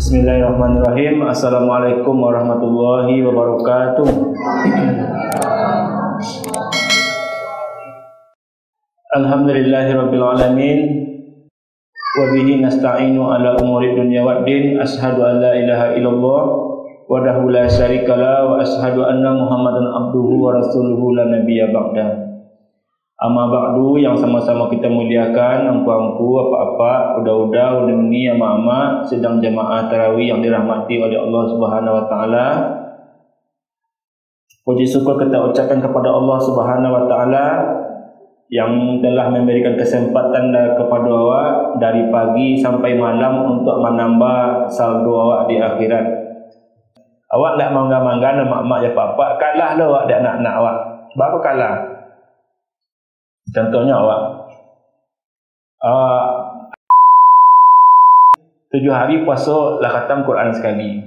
Bismillahirrahmanirrahim. Assalamualaikum warahmatullahi wabarakatuh. Alhamdulillahirabbil alamin. Wa bihi nasta'inu ala umuri dunya waddin. Asyhadu an la ilaha illallah wahdahu la syarikalah wa asyhadu anna Muhammadan abduhu wa rasuluhu la nabiyya ba'da. Amma ba'du, yang sama-sama kita muliakan, angku-angku, apa-apa, udah-udah, uni ama-ama, sedang jamaah tarawih yang dirahmati oleh Allah Subhanahu wa taala. Puji syukur kita ucapkan kepada Allah Subhanahu wa taala yang telah memberikan kesempatan kepada awak dari pagi sampai malam untuk menambah saldo awak di akhirat. Awak nak mangga-mangga nama mak ya apa-apa, kalah lah awak dak nak awak. Sebab apa kalah? Contohnya awak 7 hari puasa lah khatam Quran sekali.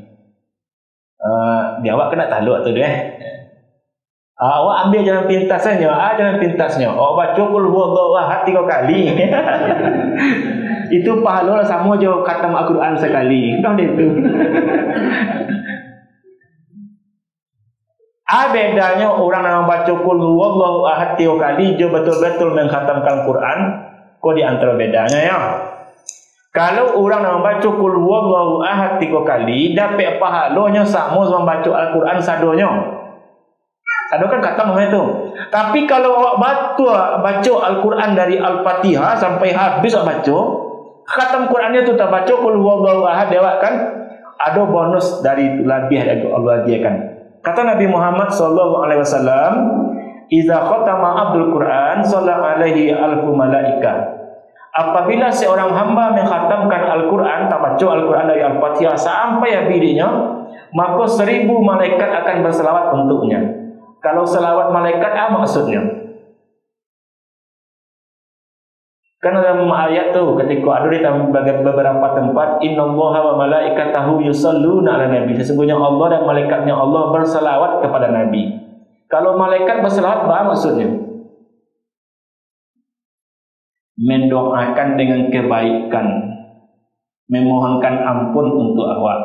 Dia awak kena takluk tu deh. Awak ambil jalan pintasnya, jalan pintasnya. Awak baca qul huwallahu ahad 3 kali. Itu pahala sama je khatam Al-Quran sekali. Tahu dia tu. Bedanya orang yang baca qul huwallahu ahad 3 kali je betul-betul mengkhatamkan Quran. Kau di antara bedanya ya. Kalau orang yang baca qul huwallahu ahad 3 kali dapat pahalanya sama dengan baca Al-Quran sadonya. Sado kan khatam itu. Tapi kalau awak baca Al-Quran dari Al-Fatihah sampai habis awak baca, khatam Qurannya tu tak baca qul huwallahu ahad, awak kan ada bonus dari lebih yang Allah hadiahkan. Kata Nabi Muhammad SAW, "Iza khatama Abdul Quran, shalla alaihi alfu malaikah." Apabila seorang hamba mengkhatamkan Al-Quran, tak baca Al-Quran dari Al-Fatihah sampai habisnya, maka 1000 malaikat akan berselawat untuknya. Kalau selawat malaikat, apa maksudnya? Karena dalam ayat tu ketika ada di beberapa tempat, innallaha wa malaikatahu yusalluna 'alan nabi, sesungguhnya Allah dan malaikatnya Allah berselawat kepada nabi. Kalau malaikat berselawat, apa maksudnya? Mendoakan dengan kebaikan, memohonkan ampun untuk awak.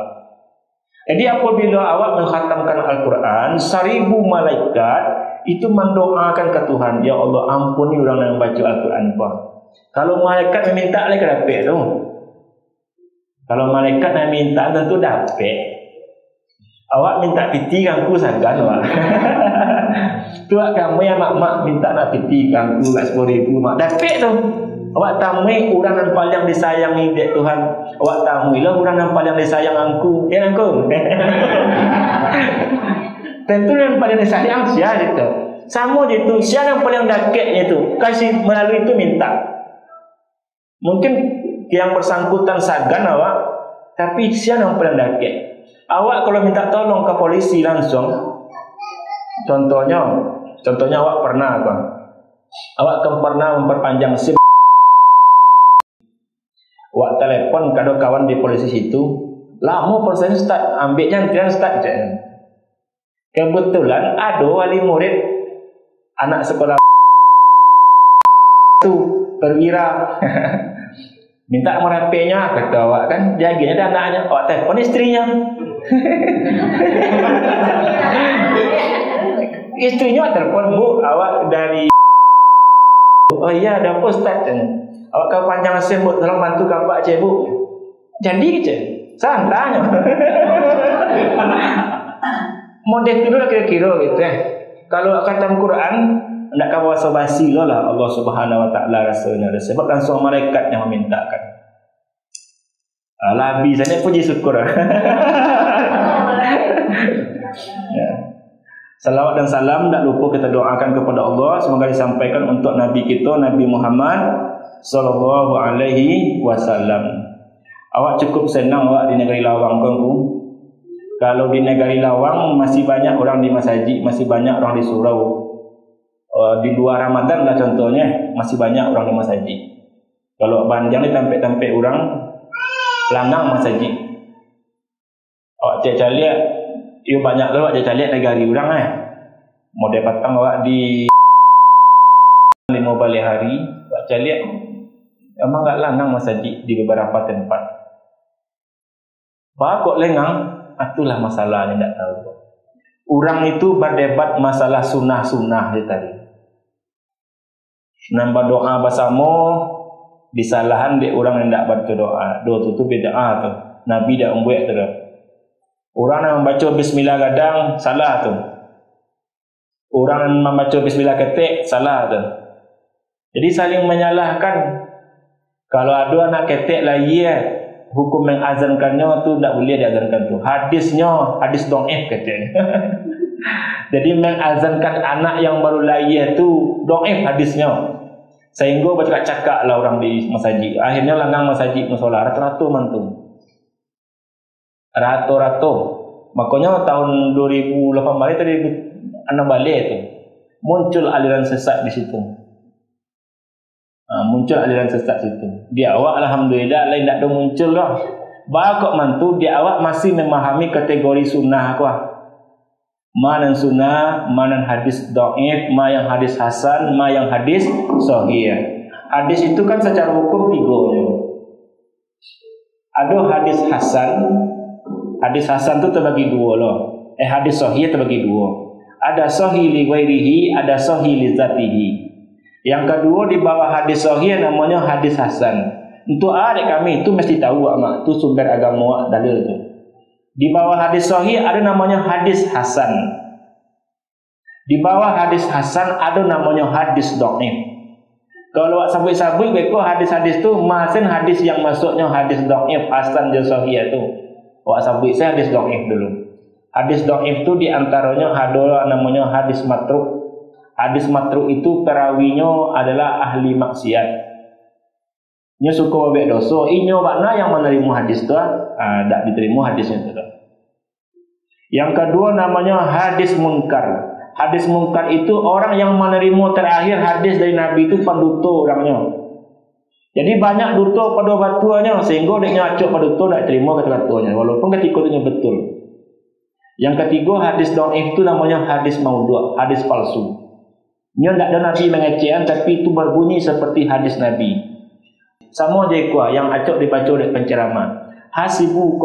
Jadi apabila awak mengkhatamkan Al-Quran, 1000 malaikat itu mendoakan ke Tuhan, ya Allah ampuni orang yang baca Al-Quran Pak. Kalau malaikat meminta lagi dapat tu. Kalau malaikat nak minta tentu dapat. Awak minta piti kangku sagan awak. Tuak kamu yang mak minta nak piti kangku kat 10,000 mak dapat tu. Awak tamui orang yang paling disayangi dek Tuhan. Awak tamui lah orang yang paling disayang angku. Ya angku. Tentu yang paling disayang siapa itu. Sama itu, siapa yang paling dekat itu. Kasih melalui itu minta. Mungkin yang bersangkutan sagan awak, tapi siapa yang paling dekat. Awak kalau minta tolong ke polisi langsung, contohnya awak pernah apa? Awak kan pernah memperpanjang SIM. Awak telepon kado kawan di polisi situ, lama proses start, ambilnya antrian start je. Kebetulan ada wali murid anak sekolah tu perwira. Minta merapenya, kata awak kan jaganya ada anaknya, awak telepon istrinya. Istrinya telepon, "Bu, awak dari..." "Oh iya, ada apa Ustaz?" "Awak kau panjang SIM, Bu, tolong bantu kapak je, Bu." Jadi je, santanya. Model itu lah kira-kira gitu ya. Kalau khatam Quran, nak kau basa-basi lah Allah Subhanahu wa taala rasanya. Sebab langsung malaikat yang memintakan. Labi saja puji syukur. Ya. Salawat dan salam tak lupa kita doakan kepada Allah, semoga disampaikan untuk Nabi kita, Nabi Muhammad sallallahu alaihi wasallam. Awak cukup senang awak di negeri Lawang kongku. Kalau di negeri Lawang masih banyak orang di masjid, masih banyak orang di surau. Di luar Ramadan lah contohnya, masih banyak orang di masjid. Kalau banjang ni tampik-tampik orang lanang masjid. Awak cek lihat, ia banyak lah awak cek lihat negari orang Model patang awak di 5 balik hari, awak cek lihat memang tak lanang masjid di beberapa tempat. Kok lengang? Itulah masalahnya, tidak tahu. Orang itu berdebat masalah sunnah-sunnah tadi. Nambah doa bersama disalahan di orang yang tidak baca doa. Doa itu beda tu. Nabi dah membuat tu. Orang yang membaca bismillah kadang salah tu. Orang yang membaca bismillah ketik salah tu. Jadi saling menyalahkan. Kalau ada anak ketik lah hukum mengazankannya tu tak boleh diazankan tu. Hadisnya hadis dhaif katanya. Jadi mengazankan anak yang baru lahir tu dhaif hadisnya. Sehingga bercakap-cakap lah orang di masjid. Akhirnya langang masjid musola rata-rata mantu. Rata-rata. Makanya tahun 2018 tadi 6 balik tu muncul aliran sesat di situ. Muncul aliran sesat situ. Di awak alhamdulillah lain tak ada muncul dah. Bakok mantu di awak masih memahami kategori sunnah aku. Mana sunnah, mana hadis dhaif, mana yang hadis hasan, mana yang hadis sahih. Hadis itu kan secara hukum 3. Ada hadis hasan. Hadis hasan tu terbagi 2 loh. Hadis sahih terbagi 2. Ada sahih li ghairihi, ada sahih li zatihi. Yang kedua di bawah hadis sahih namanya hadis hasan. Untuk adik kami itu mesti tahu mak, itu sumber agama dalil tu. Di bawah hadis sahih ada namanya hadis hasan. Di bawah hadis hasan ada namanya hadis dhaif. Kalau awak sabut-sabut beko hadis-hadis tu masin hadis yang masuknya hadis dhaif, hasan dan sahih tu. Awak sabut saya hadis dhaif dulu. Hadis dhaif tu di antaranya ada namanya hadis matruk. Hadis matruk itu perawinya adalah ahli maksiat. Nya suka buat dosa, inyo makna yang menerima hadis tu tak diterima hadisnya tu. Yang kedua namanya hadis munkar. Hadis munkar itu orang yang menerima terakhir hadis dari Nabi itu pendusta orangnya. Jadi banyak dusta pada batuannya sehingga dia nyacuk pada dusta tak terima kata-katanya walaupun ketika itu betul. Yang ketiga hadis dhaif itu namanya hadis maudhu', hadis palsu. Nya tak ada Nabi mengecehan tapi itu berbunyi seperti hadis Nabi. Sama je kuah yang acok dibaca oleh penceramah. Hasibu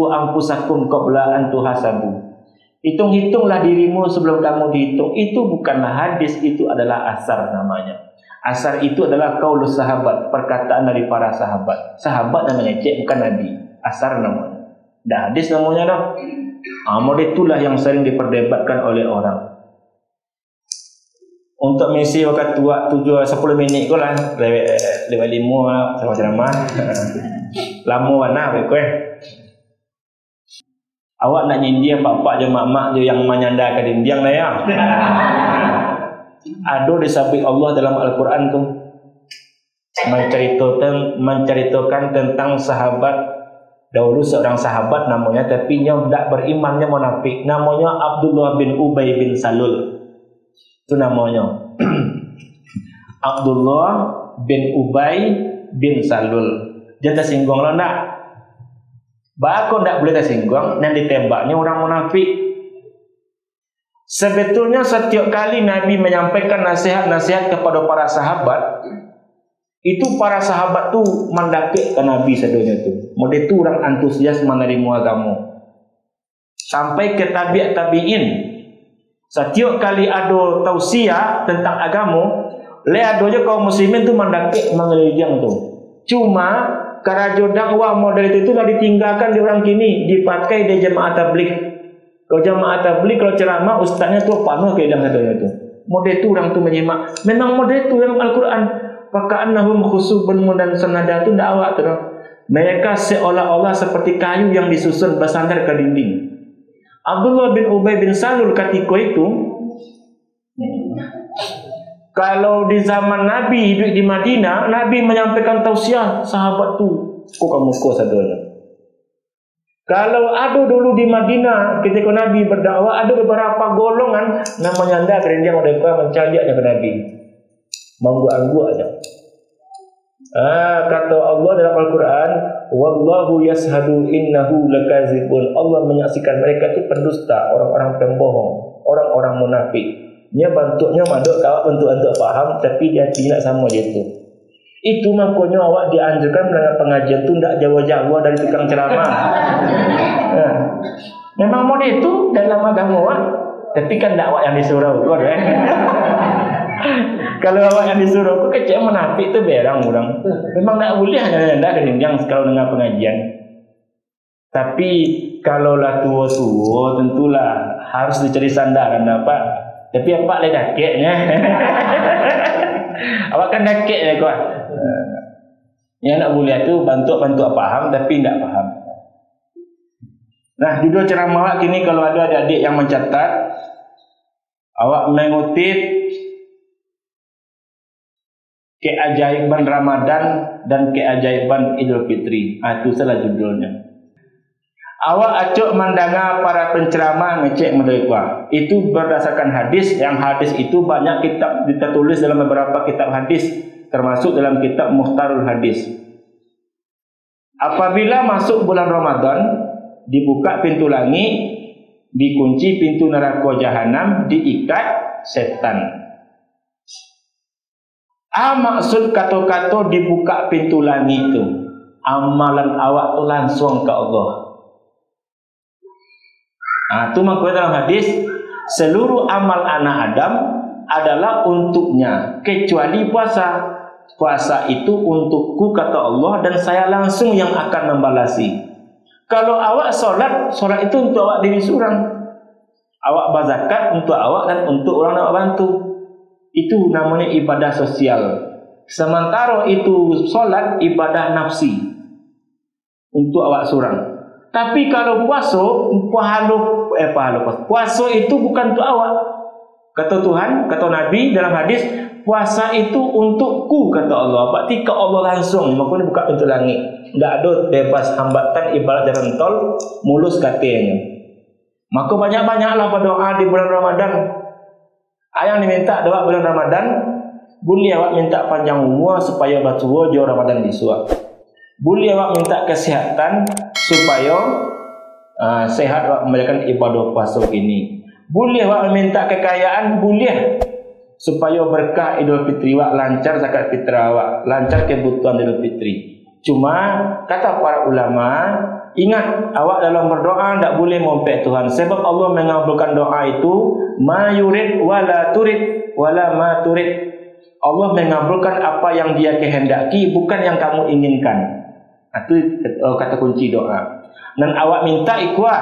anfusakum qabla an tuhasabu. Hitung-hitunglah dirimu sebelum kamu dihitung. Itu bukanlah hadis, itu adalah asar namanya. Asar itu adalah qaulus sahabat, perkataan dari para sahabat. Sahabat yang mengecek bukan Nabi. Asar namanya. Dah hadis namanya dah. Model itulah yang sering diperdebatkan oleh orang. Untuk misi waktu tua 7-10 minit ko lah lewat 5 sama ceramah. Lama mana kowe. Awak nak nyindir pak-pak je mak-mak je yang menyandar ke dinding lah ya. Ada disabit Allah dalam Al-Quran tu menceritakan tentang sahabat dahulu, seorang sahabat namanya tapi yang tidak berimannya munafik, namanya Abdullah bin Ubay bin Salul. Itu namanya Abdullah bin Ubay bin Salul. Dia tersinggung lah nak. Bakal tak boleh tersinggung dan ditembaknya orang munafik. Sebetulnya setiap kali Nabi menyampaikan nasihat-nasihat kepada para sahabat, itu para sahabat tu mendapik ke Nabi sedunia tu. Model tu orang antusias menerima agama. Sampai ke tabi'in. Setiap kali ada tausiah tentang agama, ada je kaum muslimin tu mendapik mengelijang tu. Cuma karajo dakwah model itu dah ditinggalkan di orang kini, dipakai di jemaah tabligh. Kalau jemaah tabligh kalau ceramah ustaznya tu panuh ke dalam satunya tu. Model tu orang tu menyimak. Memang model tu dalam Al-Quran. Faka'annahum khusubun dan senada tu dakwah tu. Mereka seolah-olah seperti kayu yang disusun bersandar ke dinding. Abdullah bin Ubay bin Salul ketika itu, kalau di zaman Nabi hidup di Madinah, Nabi menyampaikan tausiah sahabat tu muka sadonya. Kalau ada dulu di Madinah ketika Nabi berdakwah, ada beberapa golongan namanya anda kerendiang mereka mencari aja ke Nabi, manggu-anggu aja. Kata Allah dalam Al-Quran, wallahu yashhadu innahu lakazibun. Allah menyaksikan mereka itu pendusta, orang-orang pembohong, orang-orang munafik. Nya bentuknya maduk kawak bentuk untuk faham, tapi dia tidak sama je tu. Itu makanya awak dianjurkan mendengar pengajian tu tidak jauh-jauh dari tukang ceramah. Memang model itu dalam agama awak, tapi kan tidak awak yang disuruh. Kalau awak yang disuruh, kecil menafik tu berang orang. Memang tidak boleh hanya kenyang kalau dengar pengajian. Tapi kalau lah tua-tua, tentulah harus dicari sandaran dapat. Tapi apa le dakeknya? Awak kan dakeknya kau. Yang nak boleh tu bantu paham tapi tidak paham. Nah, judul ceramah awak kini kalau ada adik-adik yang mencatat, awak mengutip keajaiban Ramadan dan keajaiban Idul Fitri. Itu salah judulnya. Awak acuk mendengar para penceramah ngecek mereka. Itu berdasarkan hadis. Yang hadis itu banyak kitab ditulis dalam beberapa kitab hadis, termasuk dalam kitab Mukhtarul Hadis. Apabila masuk bulan Ramadan, dibuka pintu langit, dikunci pintu neraka jahanam, diikat setan. Maksud kata-kata dibuka pintu langit itu, amalan awak tu langsung ke Allah. Itu maksudnya dalam hadis, seluruh amal anak Adam adalah untuknya kecuali puasa. Puasa itu untukku kata Allah, dan saya langsung yang akan membalasi. Kalau awak solat itu untuk awak diri seorang. Awak berzakat untuk awak dan untuk orang yang awak bantu. Itu namanya ibadah sosial. Sementara itu solat ibadah nafsi untuk awak seorang. Tapi kalau puasa itu bukan untuk awak. Kata Tuhan, kata Nabi dalam hadis, puasa itu untukku kata Allah. Berarti ke Allah langsung. Makanya buka pintu langit. Tidak ada bebas hambatan ibarat jalan tol, mulus katanya. Maka banyak-banyaklah berdoa di bulan Ramadan. Yang diminta doa bulan Ramadan, boleh awak minta panjang umur supaya bertua jauh Ramadan disuap. Boleh awak minta kesihatan supaya sehat awak menjalankan ibadah puasa ini. Boleh awak minta kekayaan, boleh, supaya berkah Idul Fitri awak lancar, zakat fitrah awak lancar, kebutuhan Idul Fitri. Cuma kata para ulama, ingat awak dalam berdoa tidak boleh mompek Tuhan, sebab Allah mengabulkan doa itu ma yurid wala turid wala ma turid. Allah mengabulkan apa yang Dia kehendaki, bukan yang kamu inginkan. Itu kata kunci doa. Dan awak minta ikhwah,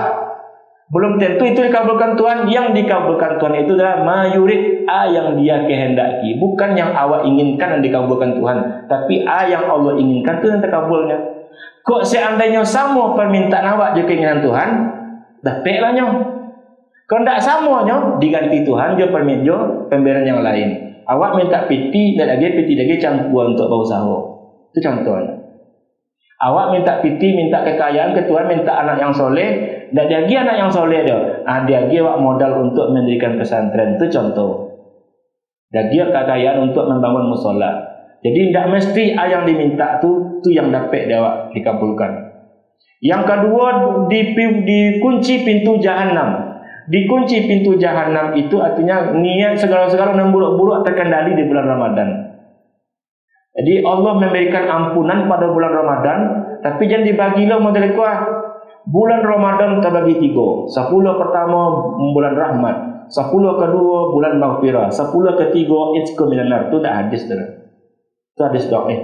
belum tentu itu dikabulkan Tuhan. Yang dikabulkan Tuhan itu adalah ma yurid, yang Dia kehendaki, bukan yang awak inginkan dan dikabulkan Tuhan. Tapi yang Allah inginkan itu yang terkabulnya. Kok seandainya sama permintaan awak je keinginan Tuhan, dah peklah nyo. Kalau tidak sama nyo, diganti Tuhan je pemberian yang lain. Awak minta piti lagi campur untuk berusaha. Itu contohnya. Awak minta piti, minta kekayaan ke Tuhan, minta anak yang soleh, dan dia anak yang soleh dah. Dia awak modal untuk mendirikan pesantren. Itu contoh. Dia kekayaan untuk membangun musola. Jadi tidak mesti yang diminta tu yang dapat dia awak dikabulkan. Yang kedua, dikunci pintu jahanam. Dikunci pintu jahanam itu artinya niat segala-segala yang buruk-buruk terkendali di bulan Ramadan. Jadi Allah memberikan ampunan pada bulan Ramadan, tapi jangan dibagilah model kuah. Bulan Ramadan terbagi 3. 10 pertama bulan rahmat, 10 kedua bulan maghfirah, 10 ketiga itqu minan nar. Itu dah hadis dah. Itu hadis doa.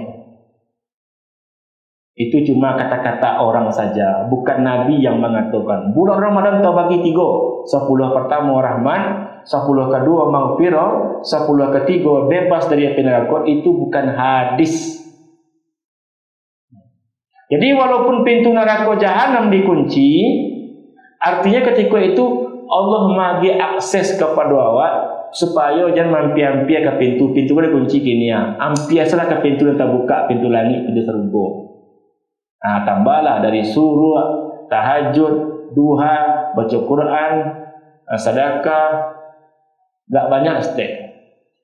Itu cuma kata-kata orang saja, bukan Nabi yang mengatakan. Bulan Ramadan terbagi 3. 10 pertama rahmat, 10 kedua maghfirah, 10 ketiga bebas dari api neraka. Itu bukan hadis. Jadi walaupun pintu neraka jahanam dikunci, artinya ketika itu Allah bagi akses kepada awak supaya jangan mampir-mampir ke pintu boleh kunci kini ya. Ampiasalah ke pintu yang terbuka, pintu langit, pintu surga. Tambahlah dari suruh, tahajud, duha, baca Quran, sedekah, tak banyak step.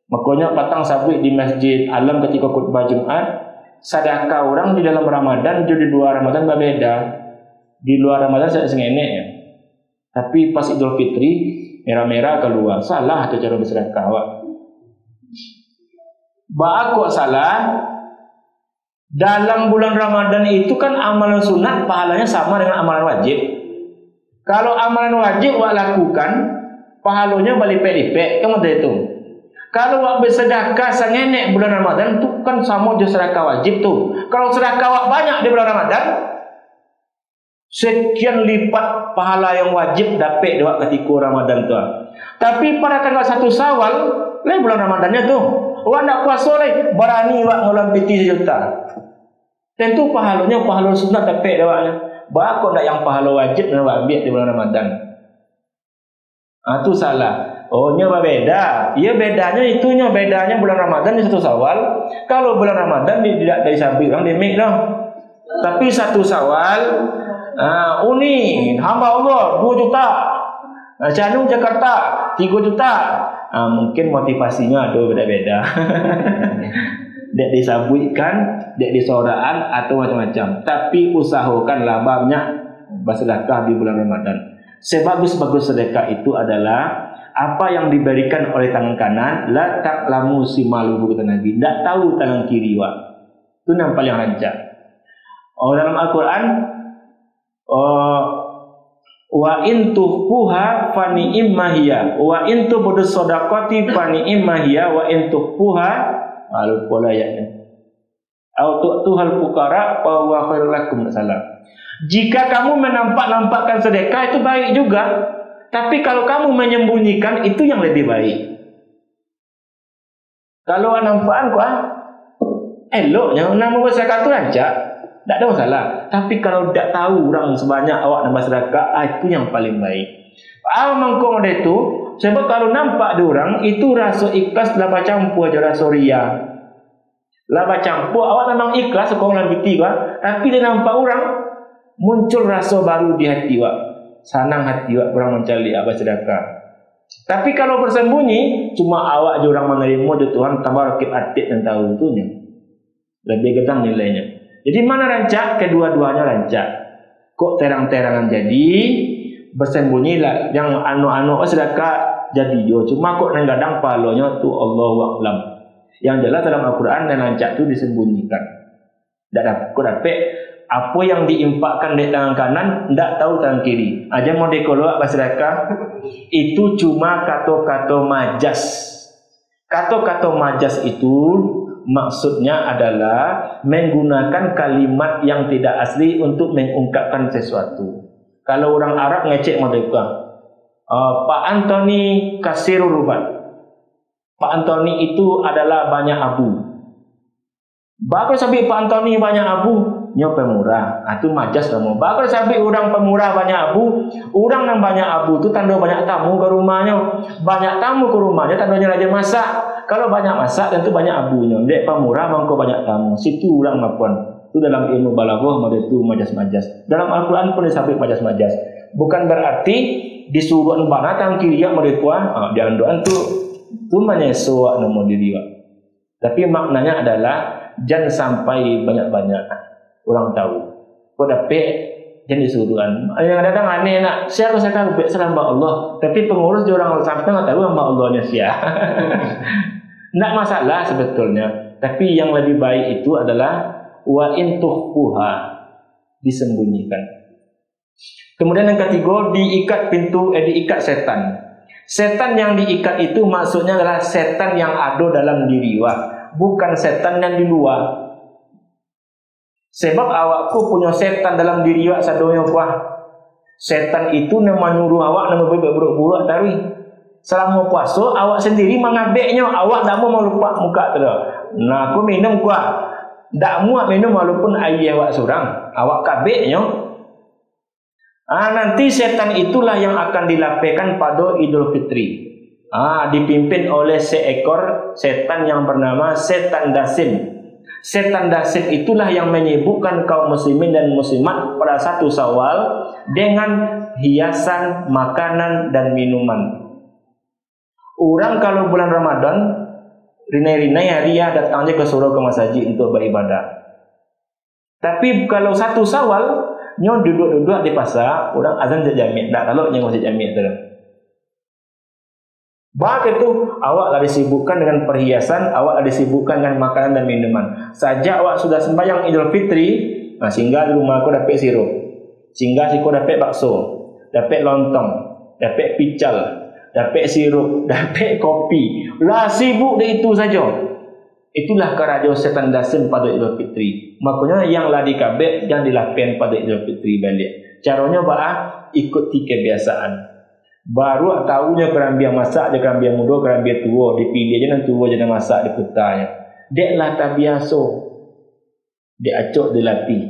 Makanya patang sabit di Masjid Alam ketika khutbah Jumat, sedekah orang di dalam Ramadan jadi di luar Ramadan berbeda. Di luar Ramadan saya sengenek ya. Tapi pas Idul Fitri merah-merah keluar. Salah tu cara bersedekah awak. Kok salah? Dalam bulan Ramadan itu kan amalan sunat pahalanya sama dengan amalan wajib. Kalau amalan wajib wak lakukan, pahalanya balik lipat kamu itu. Kalau wak bersedekah sangenek bulan Ramadan tu kan sama je sedekah wajib tu. Kalau sedekah wak banyak di bulan Ramadan, sekian lipat pahala yang wajib dapat dewak ketika Ramadan tu. Tapi pada tanggal 1 Syawal, bulan Ramadannya tu, wak nak puasa leh, berani wak ngelampiti 1 juta. Tentu pahalanya pahala sunat dapat dewaknya. Bakok nak yang pahala wajib nak ambil di bulan Ramadan. Tu salah. Oh, nya berbeda. Ya bedanya itunya, bedanya bulan Ramadan di 1 Syawal. Kalau bulan Ramadan tidak dari sabi orang demik dah. Tapi 1 Syawal, uni hamba Allah 2 juta. Canung Jakarta 3 juta. Mungkin motivasinya ada beda-beda. Dek disabutkan, dek disoraan atau macam-macam. Tapi usahakanlah banyak bersedekah di bulan Ramadan. Sebagus-bagus sedekah itu adalah apa yang diberikan oleh tangan kanan, la ta'lamu simaluhu kata Nabi. Tak tahu tangan kiri wak. Itu yang paling rancak. Dalam Al-Quran, wa in tuhfuha fa ni'imma hiya wa in tubdu shadaqati fa ni'imma hiya wa in tuhfuha lupa ayatnya. Au tuhal fuqara fa huwa khairul lakum. Salah. Jika kamu menampak-nampakkan sedekah itu baik juga. Tapi kalau kamu menyembunyikan itu yang lebih baik. Kalau nampakan eloknya nama sedekah itu rancak, tak ada masalah. Tapi kalau tak tahu orang sebanyak awak nambah sedekah, itu yang paling baik. Mangkong ada itu, sebab kalau nampak di orang itu rasa ikhlas lah campur aja rasa ria. Lah campur awak memang ikhlas kau ngambiti tapi dia nampak orang muncul rasa baru di hati wak. Sanang hati wak orang mencari apa sedekah. Tapi kalau bersembunyi cuma awak je orang menerima je Tuhan tabarakit atik dan tahu itunya. Lebih getang nilainya. Jadi mana rancak? Kedua-duanya rancak. Kok terang-terangan jadi bersembunyilah yang anu-anu sedekah jadi jo. Cuma kok nenggadang palonya tu Allahu a'lam. Yang jelas dalam Al-Quran dan rancak tu disembunyikan. Tak dapat apa yang diimpakkan di tangan kanan tidak tahu tangan kiri. Aja mau dekolok bersedekah itu cuma kata-kata majas. Kata-kata majas itu maksudnya adalah menggunakan kalimat yang tidak asli untuk mengungkapkan sesuatu. Kalau orang Arab ngecek mereka, Pak Antoni kasir rubat. Pak Antoni itu adalah banyak abu. Bakal sampai Pak Antoni banyak abu, nyo pemurah. Itu majas kamu. Bakal sampai orang pemurah banyak abu, orang yang banyak abu itu tanda banyak tamu ke rumahnya. Banyak tamu ke rumahnya tandanya raja masak. Kalau banyak masak tentu banyak abunya. Dek pemurah mangko banyak tamu. Situ orang mapuan. Itu dalam ilmu balaghah itu majas-majas. Dalam Al-Quran pun disebut majas-majas. Bukan berarti disuruh banatan kiri yang mereka jangan doan tu menyesuaikan nama diri. Tapi maknanya adalah jangan sampai banyak-banyak orang tahu. Kau dapat jangan disuruhan. Yang datang aneh nak siapa saya ubek selamba Allah. Tapi pengurus dia orang sampai tak tahu hamba Allahnya siapa. Nak masalah sebetulnya. Tapi yang lebih baik itu adalah wa in tuhfuha, disembunyikan. Kemudian yang ketiga, diikat setan. Setan yang diikat itu maksudnya adalah setan yang ada dalam diri bukan setan yang di luar. Sebab awakku punya setan dalam diri sadonya setan itu nama nyuruh awak nama buruk-buruk taruh. Selama puasa awak sendiri mengabeknya, awak tak mau lupa muka tu. Nah, aku minum tak muat minum walaupun air awak surang, awak kabeknya. Nanti setan itulah yang akan dilapehkan pada Idul Fitri. Dipimpin oleh seekor setan yang bernama setan dasim. Setan dasim itulah yang menyibukkan kaum muslimin dan muslimat pada 1 Syawal dengan hiasan, makanan dan minuman. Orang kalau bulan Ramadan rinai-rinai hari datangnya ke surau ke masjid untuk beribadah. Tapi kalau 1 Syawal nyo duduk-duduk di pasar, orang azan je jami', tak kalau nyo masjid jami' tu. Bahkan itu awak lagi disibukkan dengan perhiasan, awak lagi disibukkan dengan makanan dan minuman. Sajak awak sudah sembahyang Idul Fitri, nah singgah di rumah aku dapat sirup, singgah siku dapat bakso, dapat lontong, dapat pical, dapat sirup, dapat kopi. Lah sibuk dengan itu saja. Itulah kerajo setan dasim pada Idul Fitri. Makanya yang lah dikabek jangan dilakukan pada Idul Fitri balik. Caranya ikuti kebiasaan. Baru tahunya kerambia masak, dia kerambia muda, kerambia tua, dipilih aja dan tua jadi masak di putanya. Dek lah tak biasa. Dek acok dilatih.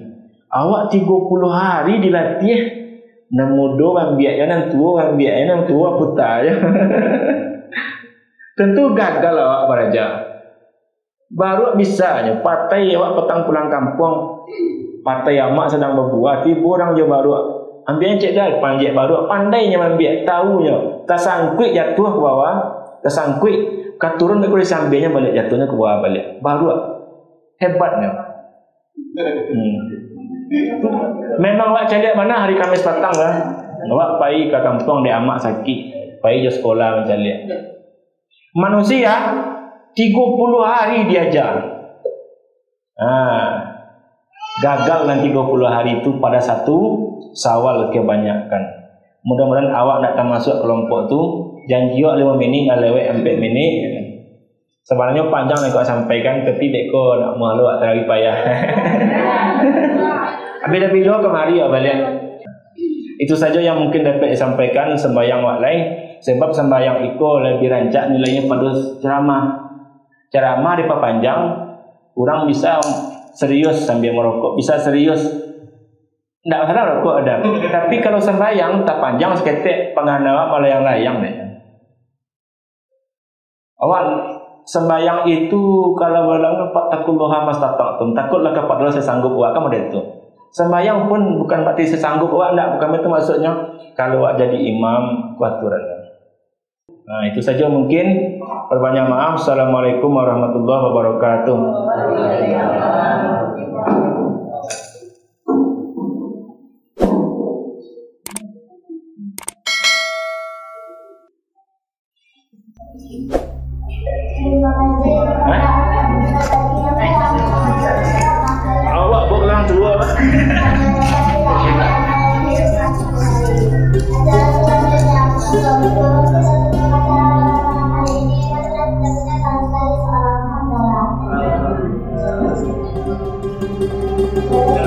Awak 30 hari dilatih. Nan muda ambiaknya, nan tua ambiaknya, nan tua putanya. Tentu gagal awak beraja. Baru bisanya patai awak petang pulang kampung. Patai amak sedang berbuah, tiba orang je baru ambil cek dah panjat baru pandainya ambil tahunya tersangkut jatuh ke bawah, tersangkut keturun ke kulit sambilnya balik jatuhnya ke bawah balik baru hebatnya. Memang awak cari mana hari Kamis petang lah, awak pergi ke kampung dia amak sakit, pergi ke sekolah mencari. Manusia 30 hari diajar. Gagal dan 30 hari itu pada satu Syawal kebanyakan. Mudah-mudahan awak nak termasuk kelompok tu. Janji awak 5 minit, lewat 4 minit. Sebenarnya panjang nak sampaikan, tapi deko nak malu awak terlalu payah. Bila-bila kemari awak balik. Itu saja yang mungkin dapat disampaikan sembahyang awak lain. Sebab sembahyang itu lebih rancak nilainya pada ceramah. Ceramah diperpanjang, kurang bisa serius sambil merokok, bisa serius. Tidak masalah rokok ada. Tapi kalau sembahyang tak panjang seketik penganawak malah yang layang deh. Awak sembahyang itu kalau bilang fattaqullaha mastata'tum, takutlah kepada Allah sesanggup awak, kan model itu. Sembahyang pun bukan berarti sesanggup awak, enggak, bukan itu maksudnya. Kalau awak jadi imam, kuaturan. Nah, itu saja mungkin. Perbanyak maaf. Assalamualaikum warahmatullahi wabarakatuh. Awak orang tua apa? Thank you.